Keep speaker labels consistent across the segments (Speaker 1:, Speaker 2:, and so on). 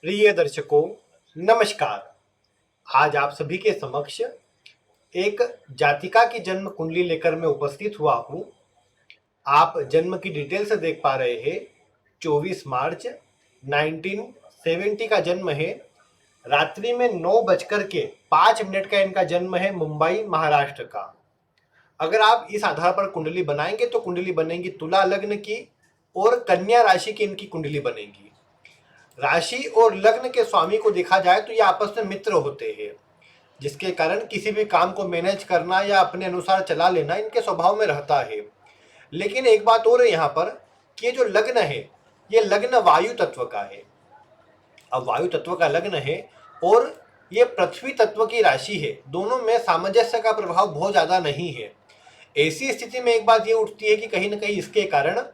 Speaker 1: प्रिय दर्शकों, नमस्कार। आज आप सभी के समक्ष एक जातिका की जन्म कुंडली लेकर मैं उपस्थित हुआ हूँ। आप जन्म की डिटेल से देख पा रहे हैं। 24 मार्च 1970 का जन्म है। रात्रि में 9:05 का इनका जन्म है, मुंबई महाराष्ट्र का। अगर आप इस आधार पर कुंडली बनाएंगे तो कुंडली बनेगी तुला लग्न की और कन्या राशि की इनकी कुंडली बनेगी। राशि और लग्न के स्वामी को देखा जाए तो ये आपस में मित्र होते हैं, जिसके कारण किसी भी काम को मैनेज करना या अपने अनुसार चला लेना इनके स्वभाव में रहता है। लेकिन एक बात और है यहाँ पर कि ये जो लग्न है, ये लग्न वायु तत्व का है। अब वायु तत्व का लग्न है और ये पृथ्वी तत्व की राशि है। दोनों में सामंजस्य का प्रभाव बहुत ज्यादा नहीं है। ऐसी स्थिति में एक बात ये उठती है कि कहीं ना कहीं इसके कारण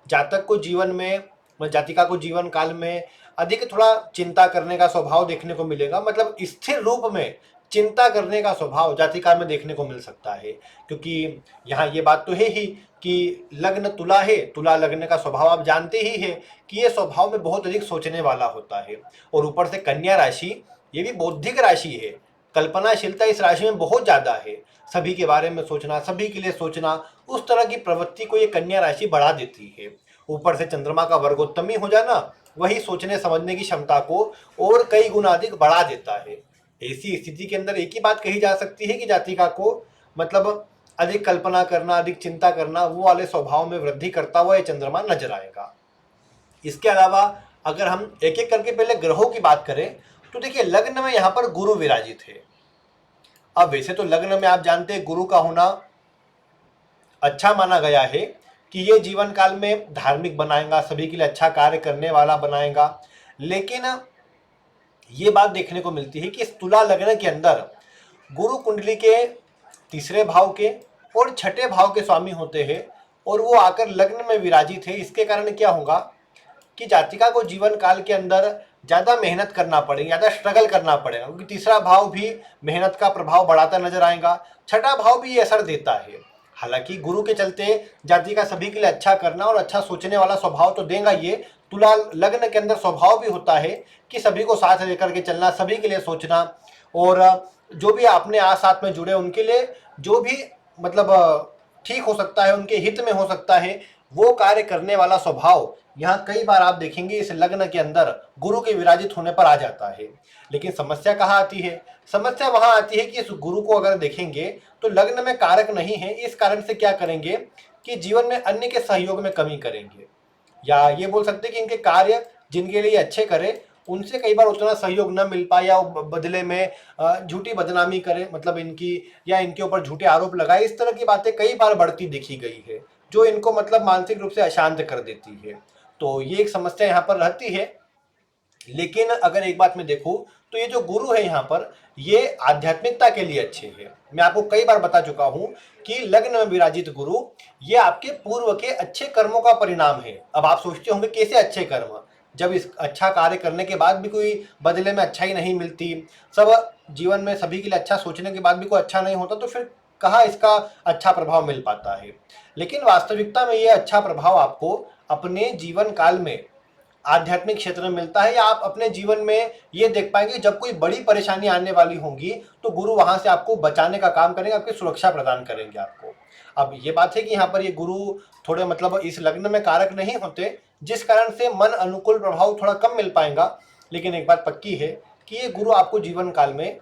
Speaker 1: जातक को जीवन में, जातिका को जीवन काल में अधिक थोड़ा चिंता करने का स्वभाव देखने को मिलेगा। मतलब स्थिर रूप में चिंता करने का स्वभाव जातिका में देखने को मिल सकता है, क्योंकि यहाँ ये बात तो है ही कि लग्न तुला है। तुला लग्न का स्वभाव आप जानते ही है कि ये स्वभाव में बहुत अधिक सोचने वाला होता है। और ऊपर से कन्या राशि, ये भी बौद्धिक राशि है। कल्पनाशीलता इस राशि में बहुत ज्यादा है। सभी के बारे में सोचना, सभी के लिए सोचना, उस तरह की प्रवृत्ति को ये कन्या राशि बढ़ा देती है। ऊपर से चंद्रमा का वर्गोत्तमी हो जाना वही सोचने समझने की क्षमता को और कई गुना अधिक बढ़ा देता है। ऐसी स्थिति के अंदर एक ही बात कही जा सकती है कि जातिका को मतलब अधिक कल्पना करना, अधिक चिंता करना, वो वाले स्वभाव में वृद्धि करता हुआ ये चंद्रमा नजर आएगा। इसके अलावा अगर हम एक एक करके पहले ग्रहों की बात करें तो देखिए, लग्न में यहाँ पर गुरु विराजित है। अब वैसे तो लग्न में आप जानते हैं गुरु का होना अच्छा माना गया है कि ये जीवन काल में धार्मिक बनाएगा, सभी के लिए अच्छा कार्य करने वाला बनाएगा। लेकिन ये बात देखने को मिलती है कि इस तुला लग्न के अंदर गुरु कुंडली के तीसरे भाव के और छठे भाव के स्वामी होते हैं और वो आकर लग्न में विराजित है। इसके कारण क्या होगा कि जातिका को जीवन काल के अंदर ज्यादा मेहनत करना पड़ेगा, ज्यादा स्ट्रगल करना पड़ेगा, क्योंकि तीसरा भाव भी मेहनत का प्रभाव बढ़ाता नजर आएगा। छठा भाव भी ये असर देता है। हालांकि गुरु के चलते जातिका सभी के लिए अच्छा करना और अच्छा सोचने वाला स्वभाव तो देगा ये। तुला लग्न के अंदर स्वभाव भी होता है कि सभी को साथ लेकर के चलना, सभी के लिए सोचना, और जो भी अपने आस साथ में जुड़े उनके लिए जो भी मतलब ठीक हो सकता है, उनके हित में हो सकता है, वो कार्य करने वाला स्वभाव यहाँ कई बार आप देखेंगे इस लग्न के अंदर गुरु के विराजित होने पर आ जाता है। लेकिन समस्या कहाँ आती है? समस्या वहां आती है कि इस गुरु को अगर देखेंगे तो लग्न में कारक नहीं है। इस कारण से क्या करेंगे कि जीवन में अन्य के सहयोग में कमी करेंगे, या ये बोल सकते हैं कि इनके कार्य जिनके लिए अच्छे करें उनसे कई बार उतना सहयोग न मिल पाए, या बदले में झूठी बदनामी करे, मतलब इनकी, या इनके ऊपर झूठे आरोप लगाए। इस तरह की बातें कई बार बढ़ती देखी गई है, जो इनको मतलब मानसिक रूप से अशांत कर देती है। तो ये एक समस्या यहाँ पर रहती है। लेकिन अगर एक बात मैं देखूं तो ये जो गुरु है यहाँ पर, ये आध्यात्मिकता के लिए अच्छे हैं। मैं आपको कई बार बता चुका हूं कि लग्न में विराजित गुरु ये आपके पूर्व के अच्छे कर्मों का परिणाम है। अब आप सोचते होंगे कैसे अच्छे कर्म, जब इस अच्छा कार्य करने के बाद भी कोई बदले में अच्छाई नहीं मिलती, सब जीवन में सभी के लिए अच्छा सोचने के बाद भी कोई अच्छा नहीं होता, तो फिर कहाँ इसका अच्छा प्रभाव मिल पाता है। लेकिन वास्तविकता में ये अच्छा प्रभाव आपको अपने जीवन काल में आध्यात्मिक क्षेत्र में मिलता है, या आप अपने जीवन में ये देख पाएंगे जब कोई बड़ी परेशानी आने वाली होगी तो गुरु वहां से आपको बचाने का काम करेंगे, आपकी सुरक्षा प्रदान करेंगे आपको। अब ये बात है कि यहाँ पर ये गुरु थोड़े मतलब इस लग्न में कारक नहीं होते, जिस कारण से मन अनुकूल प्रभाव थोड़ा कम मिल पाएगा। लेकिन एक बात पक्की है कि ये गुरु आपको जीवन काल में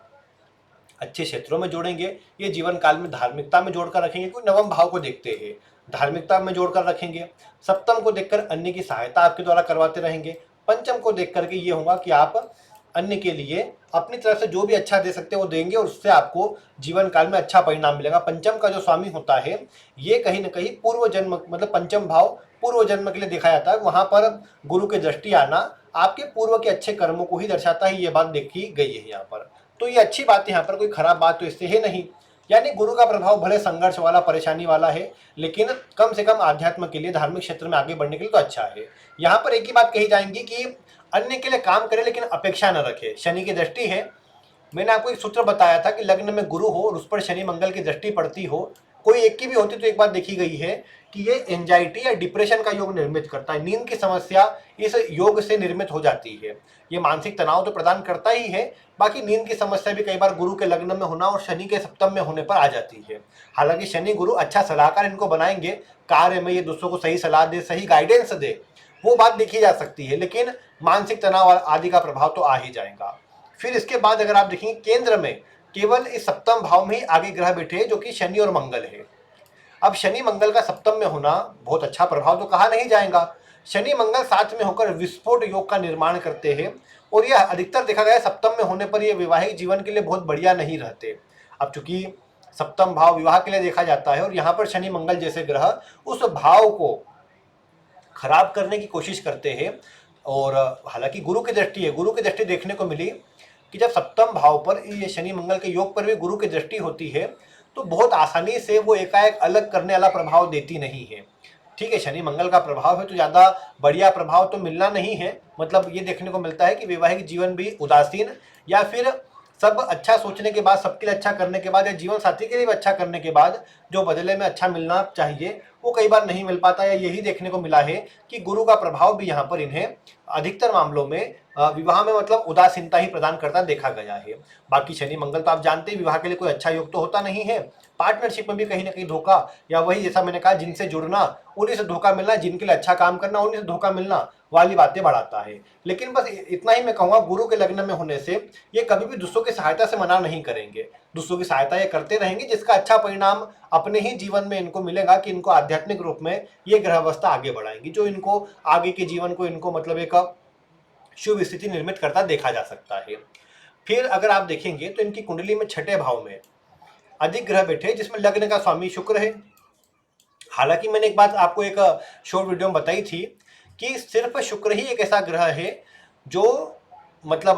Speaker 1: अच्छे क्षेत्रों में जोड़ेंगे। ये जीवन काल में धार्मिकता में जोड़कर रखेंगे, कोई नवम भाव को देखते हैं धार्मिकता में जोड़कर रखेंगे। सप्तम को देखकर अन्य की सहायता आपके द्वारा करवाते रहेंगे। पंचम को देख करके ये होगा कि आप अन्य के लिए अपनी तरफ से जो भी अच्छा दे सकते हैं वो देंगे, और उससे आपको जीवन काल में अच्छा परिणाम मिलेगा। पंचम का जो स्वामी होता है ये कहीं ना कहीं पूर्व जन्म, मतलब पंचम भाव पूर्व जन्म के लिए देखा जाता है। वहां पर गुरु के दृष्टि आना आपके पूर्व के अच्छे कर्मों को ही दर्शाता है। ये बात देखी गई है यहाँ पर। तो ये अच्छी बात है, यहाँ पर कोई खराब बात तो इससे है नहीं। यानी गुरु का प्रभाव भले संघर्ष वाला, परेशानी वाला है, लेकिन कम से कम आध्यात्म के लिए, धार्मिक क्षेत्र में आगे बढ़ने के लिए तो अच्छा है। यहाँ पर एक ही बात कही जाएंगी कि अन्य के लिए काम करे लेकिन अपेक्षा न रखे। शनि की दृष्टि है। मैंने आपको एक सूत्र बताया था कि लग्न में गुरु हो और उस पर शनि मंगल की दृष्टि पड़ती हो, कोई एक की भी होती तो एक बात देखी गई है कि ये एंजाइटी या डिप्रेशन का योग निर्मित करता है। नींद की समस्या इस योग से निर्मित हो जाती है। ये मानसिक तनाव तो प्रदान करता ही है, बाकी नींद की समस्या भी कई बार गुरु के लग्न में होना और शनि के सप्तम में होने पर आ जाती है। हालांकि शनि गुरु अच्छा सलाहकार इनको बनाएंगे, कार्य में ये दूसरों को सही सलाह दे, सही गाइडेंस दे, वो बात देखी जा सकती है, लेकिन मानसिक तनाव आदि का प्रभाव तो आ ही जाएगा। फिर इसके बाद अगर आप देखेंगे केंद्र में केवल इस सप्तम भाव में ही आगे ग्रह बैठे हैं, जो कि शनि और मंगल है। अब शनि मंगल का सप्तम में होना बहुत अच्छा प्रभाव तो कहा नहीं जाएगा। शनि मंगल साथ में होकर विस्फोट योग का निर्माण करते हैं, और यह अधिकतर देखा गया सप्तम में होने पर यह वैवाहिक जीवन के लिए बहुत बढ़िया नहीं रहते। अब चूंकि सप्तम भाव विवाह के लिए देखा जाता है, और यहाँ पर शनि मंगल जैसे ग्रह उस भाव को खराब करने की कोशिश करते हैं। और हालांकि गुरु की दृष्टि है, गुरु की दृष्टि देखने को मिली कि जब सप्तम भाव पर ये शनि मंगल के योग पर भी गुरु की दृष्टि होती है, तो बहुत आसानी से वो एकाएक अलग करने वाला प्रभाव देती नहीं है। ठीक है, शनि मंगल का प्रभाव है तो ज़्यादा बढ़िया प्रभाव तो मिलना नहीं है। मतलब ये देखने को मिलता है कि वैवाहिक जीवन भी उदासीन, या फिर सब अच्छा सोचने के बाद, सबके लिए अच्छा करने के बाद, या जीवन साथी के लिए भी अच्छा करने के बाद जो बदले में अच्छा मिलना चाहिए वो कई बार नहीं मिल पाता। या यही देखने को मिला है कि गुरु का प्रभाव भी यहाँ पर इन्हें अधिकतर मामलों में विवाह में मतलब उदासीनता ही प्रदान करता देखा गया है। बाकी शनि मंगल तो आप जानते हैं विवाह के लिए कोई अच्छा योग तो होता नहीं है। पार्टनरशिप में भी कहीं ना कहीं धोखा, या वही जैसा मैंने कहा जिनसे जुड़ना उन्हीं से धोखा मिलना, जिनके लिए अच्छा काम करना उन्हीं से धोखा मिलना वाली बातें बढ़ाता है। लेकिन बस इतना ही मैं कहूँगा, गुरु के लग्न में होने से ये कभी भी दूसरों की सहायता से मना नहीं करेंगे। दूसरों की सहायता ये करते रहेंगे, जिसका अच्छा परिणाम अपने ही जीवन में इनको मिलेगा कि इनको आध्यात्मिक रूप में ये ग्रह अवस्था आगे बढ़ाएंगी, जो इनको आगे के जीवन को इनको मतलब एक शुभ स्थिति निर्मित करता देखा जा सकता है। फिर अगर आप देखेंगे तो इनकी कुंडली में छठे भाव में अधिक ग्रह बैठे, जिसमें लग्न का स्वामी शुक्र है। हालांकि मैंने एक बात आपको एक शॉर्ट वीडियो में बताई थी कि सिर्फ शुक्र ही एक ऐसा ग्रह है जो मतलब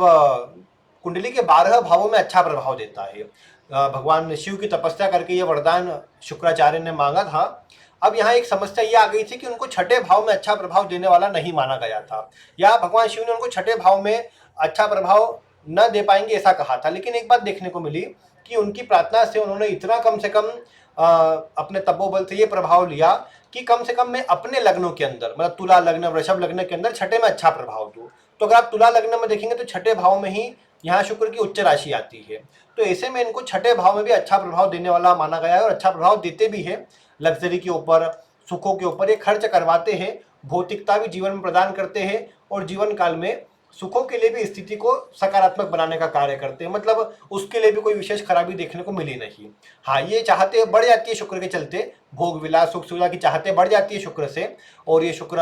Speaker 1: कुंडली के 12 भावों में अच्छा प्रभाव देता है। भगवान शिव की तपस्या करके ये वरदान शुक्राचार्य ने मांगा था। अब यहाँ एक समस्या ये आ गई थी कि उनको छठे भाव में अच्छा प्रभाव देने वाला नहीं माना गया था, या भगवान शिव ने उनको छठे भाव में अच्छा प्रभाव न दे पाएंगे ऐसा कहा था। लेकिन एक बात देखने को मिली कि उनकी प्रार्थना से उन्होंने इतना कम से कम अपने तपोबल से ये प्रभाव लिया कि कम से कम मैं अपने लग्नों के अंदर, मतलब तुला लग्न, वृषभ लग्न के अंदर छठे में अच्छा प्रभाव दूँ। तो अगर आप तुला लग्न में देखेंगे तो छठे भाव में ही यहाँ शुक्र की उच्च राशि आती है। तो ऐसे में इनको छठे भाव में भी अच्छा प्रभाव देने वाला माना गया है, और अच्छा प्रभाव देते भी है। लग्जरी के ऊपर, सुखों के ऊपर ये खर्च करवाते हैं, भौतिकता भी जीवन में प्रदान करते हैं, और जीवन काल में सुखों के लिए भी स्थिति को सकारात्मक बनाने का कार्य करते हैं। मतलब उसके लिए भी कोई विशेष खराबी देखने को मिली नहीं। हाँ, ये चाहते बढ़ जाती है शुक्र के चलते, भोग विलास सुख सुविधा की चाहते बढ़ जाती है शुक्र से। और ये शुक्र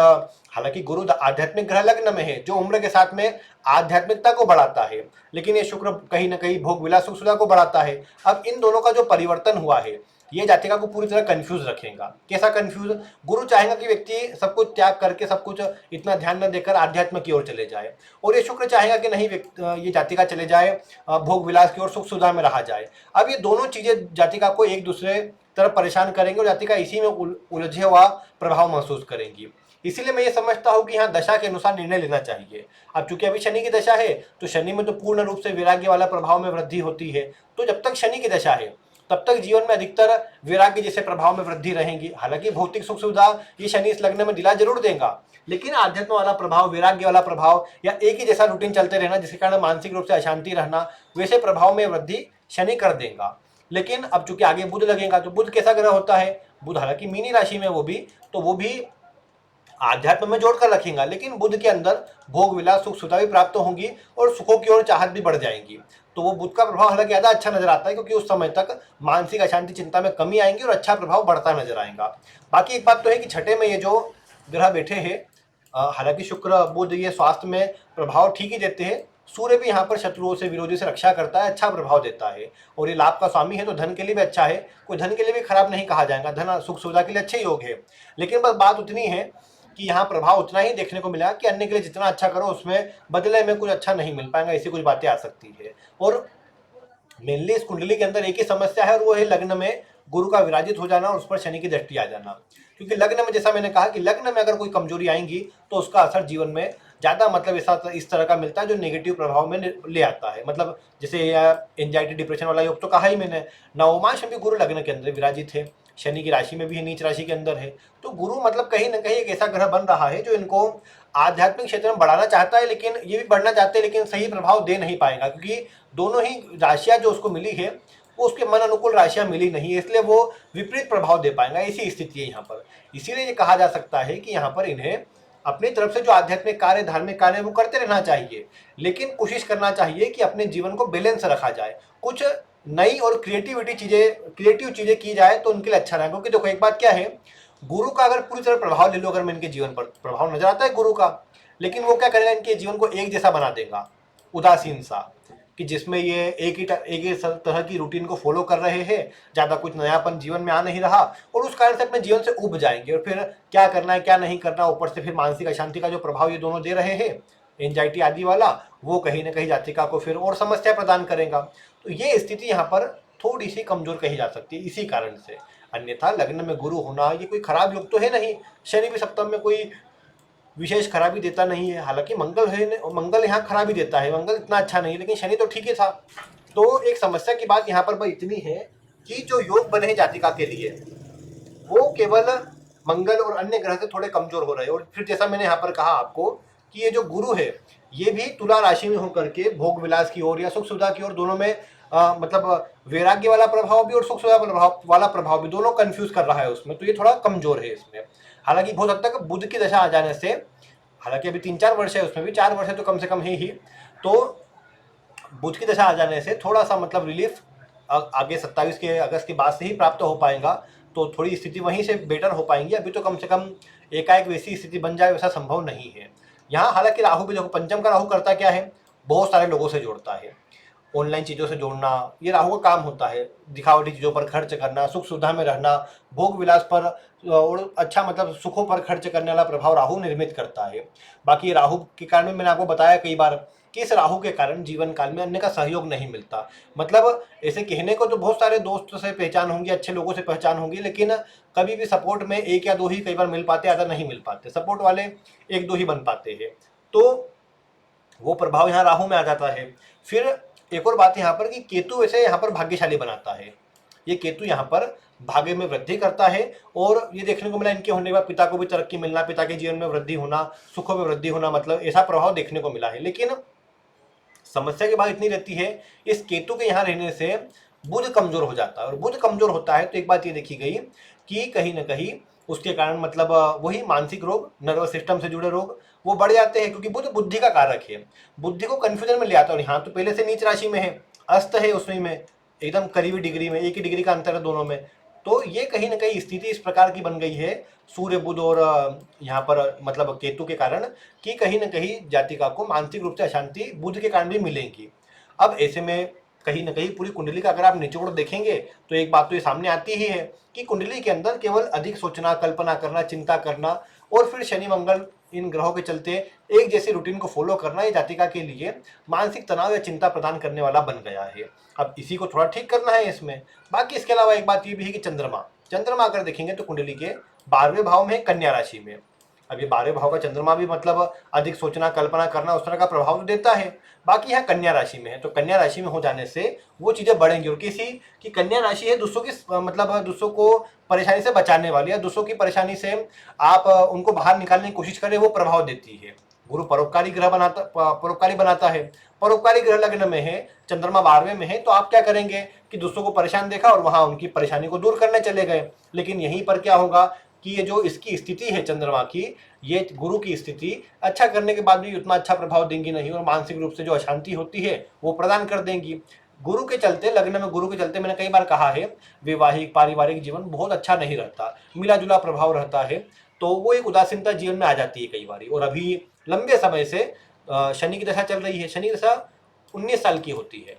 Speaker 1: हालांकि गुरु आध्यात्मिक ग्रह लग्न में है, जो उम्र के साथ में आध्यात्मिकता को बढ़ाता है, लेकिन ये शुक्र कहीं ना कहीं भोग विलास सुख सुविधा को बढ़ाता है। अब इन दोनों का जो परिवर्तन हुआ है ये जातिका को पूरी तरह कंफ्यूज रखेगा। कैसा कंफ्यूज? गुरु चाहेगा कि व्यक्ति सब कुछ त्याग करके, सब कुछ इतना ध्यान न देकर आध्यात्म की ओर चले जाए, और ये शुक्र चाहेगा कि नहीं, ये जातिका चले जाए भोग विलास की ओर, सुख सुविधा में रहा जाए। अब ये दोनों चीजें जातिका को एक दूसरे तरफ परेशान करेंगे, और जातिका इसी में उलझे हुआ प्रभाव महसूस करेंगी। इसीलिए मैं ये समझता हूँ कि यहाँ दशा के अनुसार निर्णय लेना चाहिए। अब चूंकि अभी शनि की दशा है, तो शनि में तो पूर्ण रूप से वैराग्य वाला प्रभाव में वृद्धि होती है। तो जब तक शनि की दशा है तब तक जीवन में अधिकतर वैराग्य जैसे प्रभाव में वृद्धि रहेंगी। हालांकि भौतिक सुख सुविधा ये शनि इस लग्न में दिला जरूर देगा, लेकिन आध्यात्म वाला प्रभाव, वैराग्य वाला प्रभाव, या एक ही जैसा रूटीन चलते रहना जिसके कारण मानसिक रूप से अशांति रहना, वैसे प्रभाव में वृद्धि शनि कर देगा। लेकिन अब चूंकि आगे बुध लगेगा, तो बुध कैसा ग्रह होता है? बुध हालांकि मीनी राशि में, वो भी आध्यात्म में जोड़कर रखेगा, लेकिन बुध के अंदर भोग विलास सुख सुविधा भी प्राप्त होंगी, और सुखों की ओर चाहत भी बढ़ जाएंगी। तो वो बुध का प्रभाव हालांकि ज़्यादा अच्छा नजर आता है, क्योंकि उस समय तक मानसिक अशांति चिंता में कमी आएंगी और अच्छा प्रभाव बढ़ता नजर आएगा। बाकी एक बात तो है कि छठे में ये जो ग्रह बैठे हैं, हालांकि शुक्र बुध ये स्वास्थ्य में प्रभाव ठीक ही देते हैं। सूर्य भी यहाँ पर शत्रुओं से, विरोधी से रक्षा करता है, अच्छा प्रभाव देता है, और ये लाभ का स्वामी है, तो धन के लिए भी अच्छा है। कोई धन के लिए भी खराब नहीं कहा जाएगा, धन सुख सुविधा के लिए अच्छे योग है। लेकिन बस बात उतनी है कि यहाँ प्रभाव उतना ही देखने को मिला कि अन्य के लिए जितना अच्छा करो उसमें बदले में कुछ अच्छा नहीं मिल पाएगा, ऐसी कुछ बातें आ सकती है। और मेनली इस कुंडली के अंदर एक ही समस्या है, और वो है लग्न में गुरु का विराजित हो जाना और उस पर शनि की दृष्टि आ जाना। क्योंकि लग्न में, जैसा मैंने कहा कि लग्न में अगर कोई कमजोरी आएंगी तो उसका असर जीवन में ज़्यादा मतलब ऐसा इस तरह का मिलता है जो नेगेटिव प्रभाव में ले आता है। मतलब जैसे एंजाइटी डिप्रेशन वाला योग तो कहा ही मैंने। नवमांश में भी गुरु लग्न के अंदर विराजित है, शनि की राशि में भी है, नीच राशि के अंदर है। तो गुरु मतलब कहीं ना कहीं एक ऐसा ग्रह बन रहा है जो इनको आध्यात्मिक क्षेत्र में बढ़ाना चाहता है, लेकिन ये भी बढ़ना चाहते हैं लेकिन सही प्रभाव दे नहीं पाएगा, क्योंकि दोनों ही राशियां जो उसको मिली है वो उसके मन अनुकूल राशियां मिली नहीं है, इसलिए वो विपरीत प्रभाव दे पाएगा। ऐसी स्थिति है यहाँ पर। इसीलिए ये कहा जा सकता है कि यहाँ पर इन्हें अपनी तरफ से जो आध्यात्मिक कार्य, धार्मिक कार्य वो करते रहना चाहिए, लेकिन कोशिश करना चाहिए कि अपने जीवन को बैलेंस रखा जाए, कुछ नई और क्रिएटिव चीजें की जाए तो उनके लिए अच्छा रहेगा। क्योंकि देखो एक बात क्या है, गुरु का अगर पूरी तरह प्रभाव ले लो, अगर मैं इनके जीवन पर प्रभाव नजर आता है गुरु का, लेकिन वो क्या करेगा, इनके जीवन को एक जैसा बना देगा, उदासीन सा, कि जिसमें ये एक ही तरह की रूटीन को फॉलो कर रहे हैं, ज़्यादा कुछ नयापन जीवन में आ नहीं रहा, और उस कारण से अपने जीवन से उब जाएंगे, और फिर क्या करना है क्या नहीं करना, ऊपर से फिर मानसिक अशांति का जो प्रभाव ये दोनों दे रहे हैं, एंजाइटी आदि वाला, वो कहीं ना कहीं जातिका को फिर और समस्या प्रदान करेगा। तो ये स्थिति यहाँ पर थोड़ी सी कमजोर कही जा सकती है इसी कारण से। अन्यथा लग्न में गुरु होना ये कोई खराब योग तो है नहीं, शनि भी सप्तम में कोई विशेष खराबी देता नहीं है। हालांकि मंगल है, मंगल यहाँ खराबी देता है, मंगल इतना अच्छा नहीं है, लेकिन शनि तो ठीक ही था। तो एक समस्या की बात यहाँ पर इतनी है कि जो योग बने हैं जातिका के लिए वो केवल मंगल और अन्य ग्रह से थोड़े कमजोर हो रहे हैं। और फिर जैसा मैंने यहाँ पर कहा आपको कि ये जो गुरु है ये भी तुला राशि में होकर के भोग विलास की ओर या सुख सुविधा की ओर, दोनों में मतलब वैराग्य वाला प्रभाव भी और सुख सुविधा वाला प्रभाव भी, दोनों कंफ्यूज कर रहा है उसमें, तो ये थोड़ा कमजोर है इसमें। हालांकि बहुत हद तक बुध की दशा आ जाने से, हालांकि अभी 3-4 वर्ष है, उसमें भी 4 वर्ष है तो कम से कम है ही, तो बुध की दशा आ जाने से थोड़ा सा मतलब रिलीफ आगे 27 के अगस्त के बाद से ही प्राप्त हो पाएगा, तो थोड़ी स्थिति वहीं से बेटर हो पाएंगी। अभी तो कम से कम एकाएक वैसी स्थिति बन जाए वैसा संभव नहीं है यहाँ। हालांकि राहु भी देखो, पंचम का राहु करता क्या है, बहुत सारे लोगों से जोड़ता है, ऑनलाइन चीज़ों से जोड़ना, ये राहु का काम होता है। दिखावटी चीज़ों पर खर्च करना, सुख सुविधा में रहना, भोग विलास पर और अच्छा मतलब सुखों पर खर्च करने वाला प्रभाव राहु निर्मित करता है। बाकी राहु के कारण मैंने आपको बताया कई बार कि इस राहु के कारण जीवन काल में अन्य का सहयोग नहीं मिलता। मतलब ऐसे कहने को तो बहुत सारे दोस्त से पहचान होंगी, अच्छे लोगों से पहचान होंगी, लेकिन कभी भी सपोर्ट में एक या दो ही कई बार मिल पाते, ज़्यादा नहीं मिल पाते, सपोर्ट वाले एक दो ही बन पाते हैं। तो वो प्रभाव यहाँ राहु में आ जाता है। फिर एक और बात यहाँ पर कि केतु वैसे यहाँ पर भाग्यशाली बनाता है, ये केतु यहाँ पर भाग्य में वृद्धि करता है, और ये देखने को मिला इनके होने के बाद पिता को भी तरक्की मिलना, पिता के जीवन में वृद्धि होना, सुखों में वृद्धि होना, मतलब ऐसा प्रभाव देखने को मिला है। लेकिन समस्या की बात इतनी रहती है, इस केतु के यहाँ रहने से बुध कमजोर हो जाता है, और बुध कमजोर होता है तो एक बात ये देखी गई कि कहीं ना कहीं उसके कारण मतलब वही मानसिक रोग, नर्वस सिस्टम से जुड़े रोग वो बढ़ जाते हैं, क्योंकि बुध बुद्धि का कारक है, बुद्धि को कंफ्यूजन में ले आता है। और यहाँ तो पहले से नीच राशि में है, अस्त है उसमें में, एकदम करीबी डिग्री में, एक ही डिग्री का अंतर है दोनों में। तो ये कहीं ना कहीं स्थिति इस प्रकार की बन गई है सूर्य बुध और यहाँ पर मतलब केतु के कारण, कि कहीं ना कहीं जातिका को मानसिक रूप से अशांति बुध के कारण भी मिलेंगी। अब ऐसे में कहीं ना कहीं पूरी कुंडली का अगर आप निचोड़ देखेंगे तो एक बात तो ये सामने आती ही है कि कुंडली के अंदर केवल अधिक सोचना, कल्पना करना, चिंता करना, और फिर शनि मंगल इन ग्रहों के चलते एक जैसी रूटीन को फॉलो करना, ये जातिका के लिए मानसिक तनाव या चिंता प्रदान करने वाला बन गया है। अब इसी को थोड़ा ठीक करना है इसमें। बाकी इसके अलावा एक बात ये भी है कि चंद्रमा अगर देखेंगे तो कुंडली के 12वें भाव में, कन्या राशि में। अब ये 12वें भाव का चंद्रमा भी मतलब अधिक सोचना, कल्पना करना, उस तरह का प्रभाव तो देता है। बाकी यहाँ कन्या राशि में है, तो कन्या राशि में हो जाने से वो चीजें बढ़ेंगी, और किसी की कन्या राशि है दूसरों की मतलब दूसरों को परेशानी से बचाने वाली, या दूसरों की परेशानी से आप उनको बाहर निकालने की कोशिश करें, वो प्रभाव देती है। गुरु परोपकारी परोपकारी बनाता है। परोपकारी ग्रह लग्न में है, चंद्रमा 12वें में है, तो आप क्या करेंगे कि दूसरों को परेशान देखा और वहां उनकी परेशानी को दूर करने चले गए। लेकिन यहीं पर क्या होगा कि ये जो इसकी स्थिति है चंद्रमा की, ये गुरु की स्थिति अच्छा करने के बाद भी उतना अच्छा प्रभाव देंगी नहीं, और मानसिक रूप से जो अशांति होती है वो प्रदान कर देंगी। गुरु के चलते, लग्न में गुरु के चलते मैंने कई बार कहा है, वैवाहिक पारिवारिक जीवन बहुत अच्छा नहीं रहता, मिला जुला प्रभाव रहता है, तो वो एक उदासीनता जीवन में आ जाती है कई बार। और अभी लंबे समय से शनि की दशा चल रही है, शनि की दशा 19 साल की होती है।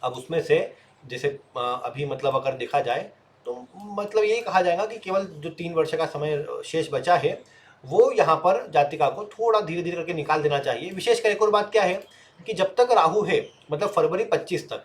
Speaker 1: अब उसमें से जैसे अभी मतलब अगर देखा जाए तो मतलब यही कहा जाएगा कि केवल जो 3 वर्ष का समय शेष बचा है वो यहाँ पर जातिका को थोड़ा धीरे धीरे करके निकाल देना चाहिए। विशेषकर एक और बात क्या है कि जब तक राहु है, मतलब फरवरी 25 तक,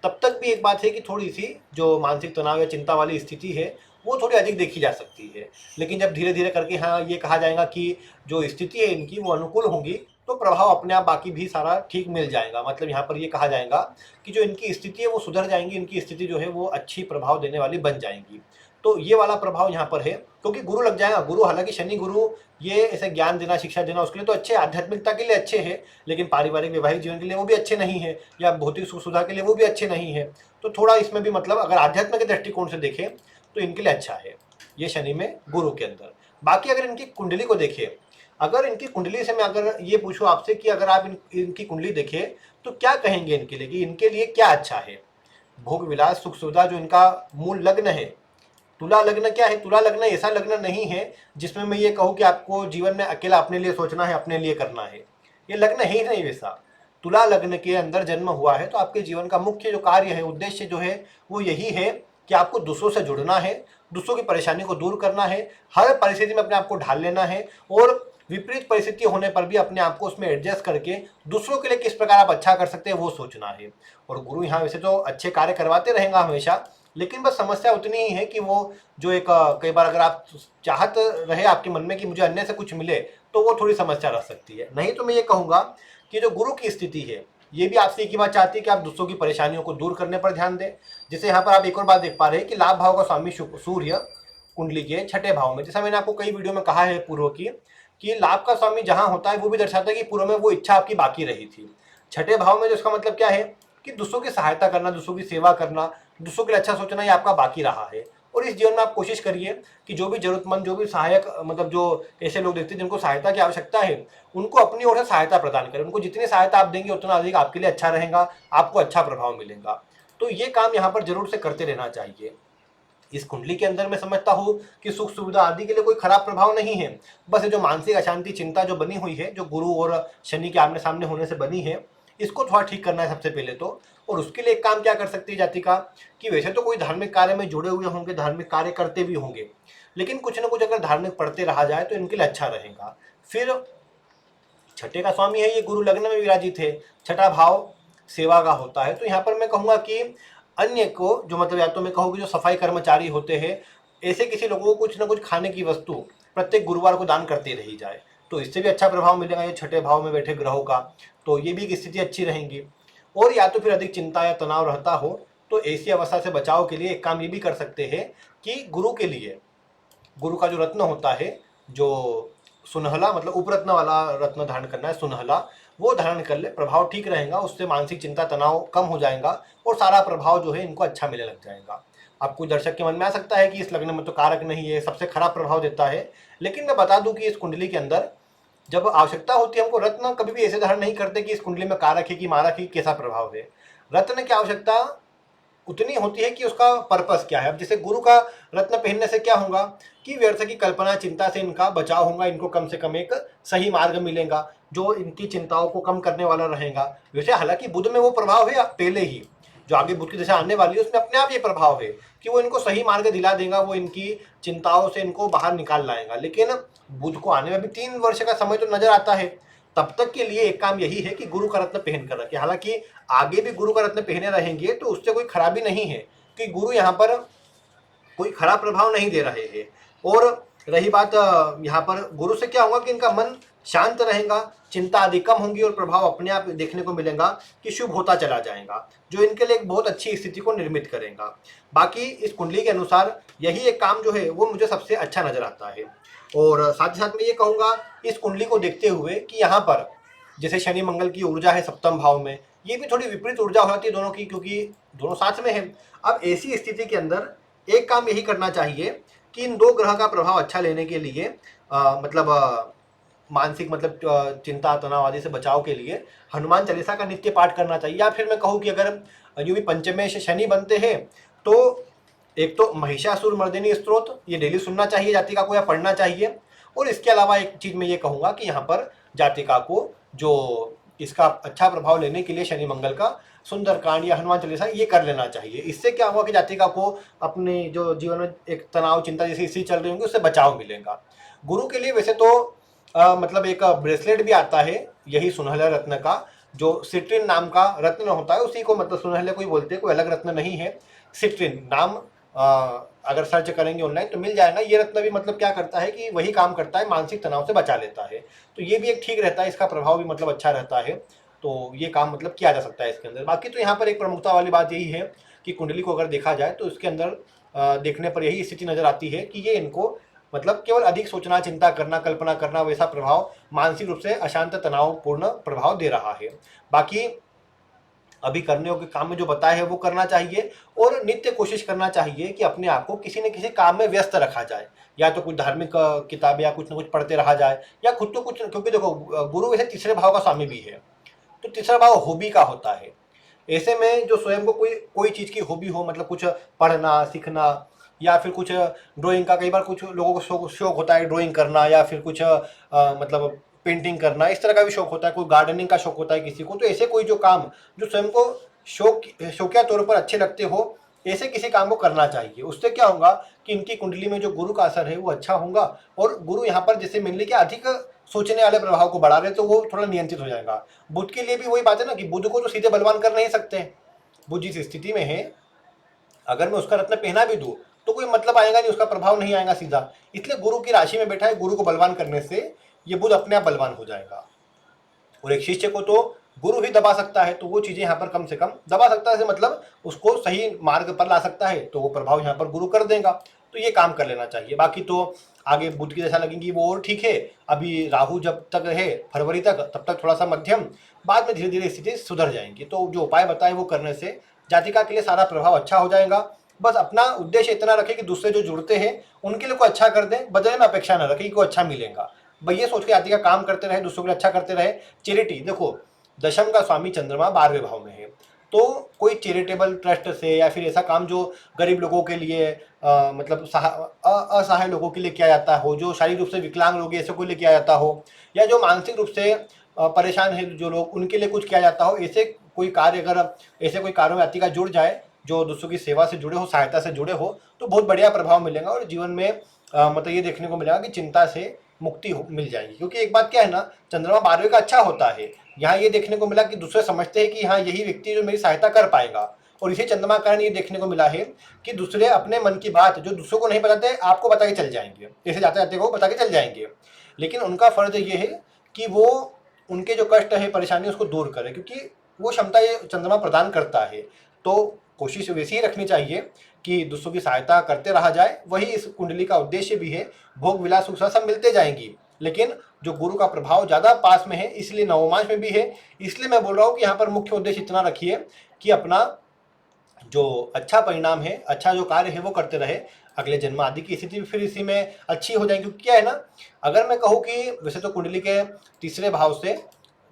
Speaker 1: तब तक भी एक बात है कि थोड़ी सी जो मानसिक तनाव या चिंता वाली स्थिति है वो थोड़ी अधिक देखी जा सकती है। लेकिन जब धीरे धीरे करके हाँ ये कहा जाएगा कि जो स्थिति है इनकी वो अनुकूल होगी, तो प्रभाव अपने आप बाकी भी सारा ठीक मिल जाएगा। मतलब यहाँ पर ये कहा जाएगा कि जो इनकी स्थिति है वो सुधर जाएंगी, इनकी स्थिति जो है वो अच्छी प्रभाव देने वाली बन जाएंगी। तो ये वाला प्रभाव यहाँ पर है, क्योंकि गुरु लग जाएगा। गुरु, हालांकि शनि गुरु ये ऐसे ज्ञान देना, शिक्षा देना, उसके लिए तो अच्छे, आध्यात्मिकता के लिए अच्छे हैं, लेकिन पारिवारिक वैवाहिक जीवन के लिए वो भी अच्छे नहीं है, या भौतिक सुख सुविधा के लिए वो भी अच्छे नहीं है। तो थोड़ा इसमें भी मतलब अगर आध्यात्म के दृष्टिकोण से देखें तो इनके लिए अच्छा है ये शनि में गुरु के अंदर। बाकी अगर इनकी कुंडली को देखें, अगर इनकी कुंडली से मैं अगर ये पूछूं आपसे कि अगर आप इनकी कुंडली देखें तो क्या कहेंगे इनके लिए, कि इनके लिए क्या अच्छा है? भोग विलास सुख सुविधा, जो इनका मूल लग्न है, तुला लग्न क्या है? तुला लग्न ऐसा लग्न नहीं है जिसमें मैं ये कहूँ कि आपको जीवन में अकेला अपने लिए सोचना है, अपने लिए करना है। ये लग्न है ही नहीं वैसा। तुला लग्न के अंदर जन्म हुआ है तो आपके जीवन का मुख्य जो कार्य है, उद्देश्य जो है वो यही है कि आपको दूसरों से जुड़ना है, दूसरों की परेशानी को दूर करना है, हर परिस्थिति में अपने आप को ढाल लेना है, और विपरीत परिस्थिति होने पर भी अपने आप को उसमें एडजस्ट करके दूसरों के लिए किस प्रकार आप अच्छा कर सकते हैं वो सोचना है। और गुरु यहाँ वैसे तो अच्छे कार्य करवाते रहेगा हमेशा, लेकिन बस समस्या उतनी ही है कि वो जो एक कई बार अगर आप चाहत रहे आपके मन में कि मुझे अन्य से कुछ मिले, तो वो थोड़ी समस्या रह सकती है। नहीं तो मैं ये कहूँगा कि जो गुरु की स्थिति है ये भी आपसे एक ही बात चाहती है कि आप दूसरों की परेशानियों को दूर करने पर ध्यान दें। जैसे यहाँ पर आप एक और बात देख पा रहे हैं कि लाभ भाव का स्वामी सूर्य कुंडली के छठे भाव में, जैसा मैंने आपको कई वीडियो में कहा है पूर्व की, कि लाभ का स्वामी जहां होता है वो भी दर्शाता है कि पूर्व में वो इच्छा आपकी बाकी रही थी। छठे भाव में जो इसका मतलब क्या है कि दूसरों की सहायता करना, दूसरों की सेवा करना, दूसरों के लिए अच्छा सोचना, ये आपका बाकी रहा है। और इस जीवन में आप कोशिश करिए कि जो भी जरूरतमंद, जो भी सहायक, मतलब जो ऐसे लोग देखते हैं जिनको सहायता की आवश्यकता है, उनको अपनी ओर से सहायता प्रदान करें। उनको जितनी सहायता आप देंगे उतना अधिक आपके लिए अच्छा रहेगा, आपको अच्छा प्रभाव मिलेगा। तो ये काम यहाँ पर जरूर से करते रहना चाहिए। इस कुंडली के अंदर मैं समझता हूँ कि सुख सुविधा आदि के लिए कोई खराब प्रभाव नहीं है। बस ये जो मानसिक अशांति, चिंता जो बनी हुई है, जो गुरु और शनि के आमने सामने होने से बनी है, इसको थोड़ा ठीक करना है सबसे पहले तो। और उसके लिए एक काम क्या कर सकती है जातिका, कि वैसे तो कोई धार्मिक कार्य में जुड़े हुए होंगे, धार्मिक कार्य करते भी होंगे, लेकिन कुछ ना कुछ अगर धार्मिक पढ़ते रहा जाए तो इनके लिए अच्छा रहेगा। फिर छठे का स्वामी है ये गुरु लग्न में विराजित है, छठा भाव सेवा का होता है। तो यहाँ पर मैं कहूँगा कि अन्य को, जो मतलब या तो मैं कहूँ कि जो सफाई कर्मचारी होते हैं, ऐसे किसी लोगों को कुछ ना कुछ खाने की वस्तु प्रत्येक गुरुवार को दान करते रही जाए, तो इससे भी अच्छा प्रभाव मिलेगा ये छठे भाव में बैठे ग्रहों का। तो ये भी एक स्थिति अच्छी रहेंगी। और या तो फिर अधिक चिंता या तनाव रहता हो तो ऐसी अवस्था से बचाव के लिए एक काम ये भी कर सकते हैं कि गुरु के लिए, गुरु का जो रत्न होता है, जो सुनहला, मतलब उपरत्न वाला रत्न धारण करना है, सुनहला, वो धारण कर ले, प्रभाव ठीक रहेगा। उससे मानसिक चिंता तनाव कम हो जाएगा और सारा प्रभाव जो है इनको अच्छा मिलने लग जाएगा। आपको दर्शक के मन में आ सकता है कि इस लग्न में तो कारक नहीं है, सबसे खराब प्रभाव देता है, लेकिन मैं बता दूं कि इस कुंडली के अंदर जब आवश्यकता होती है, हमको रत्न कभी भी ऐसे धारण नहीं करते कि इस कुंडली में कारक है कि मारक है, कैसा प्रभाव है। रत्न की आवश्यकता उतनी होती है कि उसका पर्पस क्या है। अब जैसे गुरु का रत्न पहनने से क्या होगा कि व्यर्थ की कल्पना चिंता से इनका बचाव होगा, इनको कम से कम एक सही मार्ग मिलेगा जो इनकी चिंताओं को कम करने वाला रहेगा। वैसे हालांकि बुध में वो प्रभाव है पहले ही, जो आगे बुध की दशा आने वाली है उसमें अपने आप ये प्रभाव है कि वो इनको सही मार्ग दिला देगा, वो इनकी चिंताओं से इनको बाहर निकाल लाएगा। लेकिन बुध को आने में भी 3 वर्ष का समय तो नजर आता है। तब तक के लिए एक काम यही है कि गुरु का रत्न पहन कर रखे। हालांकि आगे भी गुरु का रत्न पहने रहेंगे तो उससे कोई खराबी नहीं है, कि गुरु यहाँ पर कोई खराब प्रभाव नहीं दे रहे हैं। और रही बात यहाँ पर गुरु से क्या होगा कि इनका मन शांत रहेगा, चिंता आदि कम होंगी और प्रभाव अपने आप देखने को मिलेगा कि शुभ होता चला जाएगा, जो इनके लिए एक बहुत अच्छी स्थिति को निर्मित करेगा। बाकी इस कुंडली के अनुसार यही एक काम जो है वो मुझे सबसे अच्छा नजर आता है। और साथ ही साथ मैं ये कहूँगा इस कुंडली को देखते हुए कि यहाँ पर जैसे शनि मंगल की ऊर्जा है सप्तम भाव में, ये भी थोड़ी विपरीत ऊर्जा हो जाती है दोनों की, क्योंकि दोनों साथ में है। अब ऐसी स्थिति के अंदर एक काम यही करना चाहिए कि इन दो ग्रह का प्रभाव अच्छा लेने के लिए मानसिक, मतलब चिंता तनाव आदि से बचाव के लिए हनुमान चालीसा का नित्य पाठ करना चाहिए। या फिर मैं कहूँ कि अगर यूं भी पंचमेश शनि बनते हैं तो एक तो महिषासुर मर्दिनी स्तोत्र ये डेली सुनना चाहिए जातिका को, या पढ़ना चाहिए। और इसके अलावा एक चीज मैं ये कहूँगा कि यहाँ पर जातिका को जो इसका अच्छा प्रभाव लेने के लिए शनि मंगल का सुंदरकांड या हनुमान चालीसा ये कर लेना चाहिए। इससे क्या होगा कि जातिका को अपने जो जीवन में एक तनाव चिंता जैसी स्थिति चल रही होंगी उससे बचाव मिलेगा। गुरु के लिए वैसे तो मतलब एक ब्रेसलेट भी आता है यही सुनहले रत्न का, जो सिट्रिन नाम का रत्न होता है, उसी को मतलब सुनहले को ही बोलते हैं, कोई अलग रत्न नहीं है। सिट्रिन नाम अगर सर्च करेंगे ऑनलाइन तो मिल जाएगा। ये रत्न भी मतलब क्या करता है कि वही काम करता है, मानसिक तनाव से बचा लेता है। तो ये भी एक ठीक रहता है, इसका प्रभाव भी मतलब अच्छा रहता है। तो ये काम मतलब किया जा सकता है इसके अंदर। बाकी तो यहाँ पर एक प्रमुखता वाली बात यही है कि कुंडली को अगर देखा जाए तो इसके अंदर देखने पर यही स्थिति नजर आती है कि ये इनको मतलब केवल अधिक सोचना, चिंता करना, कल्पना करना, वैसा प्रभाव मानसिक रूप से अशांत, तनावपूर्ण प्रभाव दे रहा है। बाकी अभी करने योग्य काम में जो बताया है वो करना चाहिए, और नित्य कोशिश करना चाहिए कि अपने आप को किसी न किसी काम में व्यस्त रखा जाए। या तो कुछ धार्मिक किताब या कुछ न कुछ पढ़ते रहा जाए, या खुद को कुछ, क्योंकि देखो गुरु वैसे तीसरे भाव का स्वामी भी है, तो तीसरा भाव हॉबी का होता है। ऐसे में जो स्वयं को कोई कोई चीज़ की हॉबी हो, मतलब कुछ पढ़ना, सीखना, या फिर कुछ ड्राइंग का, कई बार कुछ लोगों को शौक होता है ड्राइंग करना, या फिर कुछ मतलब पेंटिंग करना, इस तरह का भी शौक होता है, कोई गार्डनिंग का शौक होता है किसी को। तो ऐसे कोई जो काम जो स्वयं को शौकिया तौर पर अच्छे लगते हो, ऐसे किसी काम को करना चाहिए। उससे क्या होगा कि इनकी कुंडली में जो गुरु का असर है वो अच्छा होगा, और गुरु यहाँ पर जैसे मिलने के अधिक सोचने वाले प्रभाव को बढ़ा रहे, तो वो थोड़ा नियंत्रित हो जाएगा। बुध के लिए भी वही बात है ना कि बुध को तो सीधे बलवान कर नहीं सकते। बुध जिस स्थिति में है, अगर मैं उसका रत्न पहना भी दूं तो कोई मतलब आएगा नहीं, उसका प्रभाव नहीं आएगा सीधा। इसलिए गुरु की राशि में बैठा है, गुरु को बलवान करने से ये बुध अपने आप बलवान हो जाएगा। और एक शिष्य को तो गुरु ही दबा सकता है, तो वो चीजें यहाँ पर कम से कम दबा सकता है, मतलब उसको सही मार्ग पर ला सकता है, तो वो प्रभाव यहाँ पर गुरु कर देगा। तो ये काम कर लेना चाहिए। बाकी तो आगे बुध की दशा लगेगी वो और ठीक है। अभी राहु जब तक है फरवरी तक, तब तक थोड़ा सा मध्यम, बाद में धीरे धीरे स्थिति सुधर जाएंगी। तो जो उपाय बताए वो करने से जातिका के लिए सारा प्रभाव अच्छा हो जाएगा। बस अपना उद्देश्य इतना रखें कि दूसरे जो जुड़ते हैं उनके लिए कोई अच्छा कर दें, बदले में अपेक्षा न रखें कि कोई अच्छा मिलेगा। भाई ये सोच के जातिका काम करते रहे, दूसरों के लिए अच्छा करते रहे। चैरिटी देखो, दशम का स्वामी चंद्रमा 12वें भाव में है, तो कोई चैरिटेबल ट्रस्ट से या फिर ऐसा काम जो गरीब लोगों के लिए मतलब असहाय लोगों के लिए किया जाता हो, जो शारीरिक रूप से विकलांग लोग ऐसे को लिए किया जाता हो, या जो मानसिक रूप से परेशान है जो लोग, उनके लिए कुछ किया जाता हो, ऐसे कोई कार्य, अगर ऐसे कोई कार्यों में जातिका जुड़ जाए जो दूसरों की सेवा से जुड़े हो, सहायता से जुड़े हो, तो बहुत बढ़िया प्रभाव मिलेगा। और जीवन में मतलब ये देखने को मिलेगा कि चिंता से मुक्ति मिल जाएगी। क्योंकि एक बात क्या है ना, चंद्रमा 12वें का अच्छा होता है। यहाँ ये देखने को मिला कि दूसरे समझते हैं कि हाँ यही व्यक्ति जो मेरी सहायता कर पाएगा, और इसी चंद्रमा के कारण ये देखने को मिला है कि दूसरे अपने मन की बात जो दूसरों को नहीं बताते आपको बता के चल जाएंगे, जैसे जाते जाते को बता के चल जाएंगे। लेकिन उनका फर्ज ये है कि वो उनके जो कष्ट है, परेशानी, उसको दूर करें, क्योंकि वो क्षमता ये चंद्रमा प्रदान करता है। तो कोशिश वैसी ही रखनी चाहिए कि दूसरों की सहायता करते रहा जाए। वही इस कुंडली का उद्देश्य भी है। भोग विलास सुख सब मिलते जाएंगी, लेकिन जो गुरु का प्रभाव ज्यादा पास में है, इसलिए नवमांश में भी है। इसलिए मैं बोल रहा हूँ कि यहाँ पर मुख्य उद्देश्य इतना रखिए कि अपना जो अच्छा परिणाम है, अच्छा जो कार्य है वो करते रहे। अगले जन्म आदि की स्थिति फिर इसी में अच्छी हो जाएगी। क्योंकि क्या है ना, अगर मैं कहूँ कि वैसे तो कुंडली के तीसरे भाव से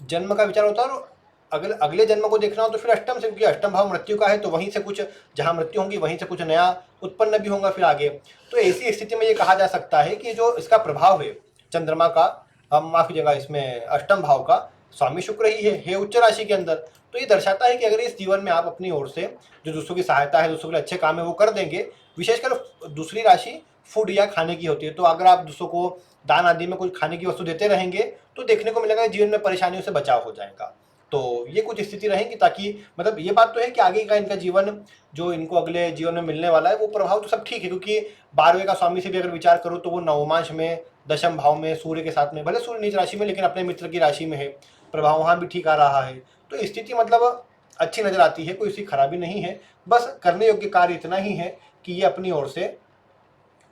Speaker 1: जन्म का विचार होता है, और अगले अगले जन्म को देखना हो तो फिर अष्टम से, क्योंकि अष्टम भाव मृत्यु का है, तो वहीं से कुछ, जहाँ मृत्यु होगी वहीं से कुछ नया उत्पन्न भी होगा फिर आगे। तो ऐसी स्थिति में ये कहा जा सकता है कि जो इसका प्रभाव है चंद्रमा का, माफ कीजिएगा, इसमें अष्टम भाव का स्वामी शुक्र ही है उच्च राशि के अंदर। तो ये दर्शाता है कि अगर इस जीवन में आप अपनी ओर से जो दूसरों की सहायता है, दूसरों के लिए अच्छे काम है वो कर देंगे। विशेषकर दूसरी राशि फूड या खाने की होती है, तो अगर आप दूसरों को दान आदि में कुछ खाने की वस्तु देते रहेंगे तो देखने को मिलेगा जीवन में परेशानियों से बचाव हो जाएगा। तो ये कुछ स्थिति रहेगी, ताकि मतलब ये बात तो है कि आगे का इनका जीवन जो इनको अगले जीवन में मिलने वाला है वो प्रभाव तो सब ठीक है। क्योंकि 12वें का स्वामी से भी अगर विचार करो तो वो नवमांश में, दशम भाव में, सूर्य के साथ में, भले सूर्य नीच राशि में लेकिन अपने मित्र की राशि में है, प्रभाव वहाँ भी ठीक आ रहा है। तो स्थिति मतलब अच्छी नजर आती है, कोई उसकी खराबी नहीं है। बस करने योग्य कार्य इतना ही है कि ये अपनी ओर से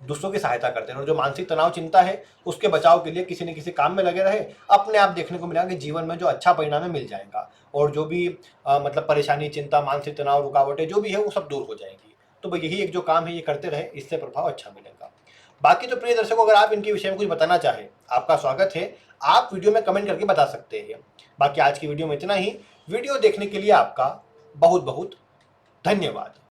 Speaker 1: दूसरों की सहायता करते हैं, और जो मानसिक तनाव, चिंता है उसके बचाव के लिए किसी न किसी काम में लगे रहे। अपने आप देखने को मिलेगा कि जीवन में जो अच्छा परिणाम है मिल जाएगा, और जो भी मतलब परेशानी, चिंता, मानसिक तनाव, रुकावटें जो भी है वो सब दूर हो जाएगी। तो भाई यही एक जो काम है ये करते रहे, इससे प्रभाव अच्छा मिलेगा। बाकी तो प्रिय दर्शकों, अगर आप इनके विषय में कुछ बताना चाहें, आपका स्वागत है, आप वीडियो में कमेंट करके बता सकते हैं। बाकी आज की वीडियो में इतना ही। वीडियो देखने के लिए आपका बहुत बहुत धन्यवाद।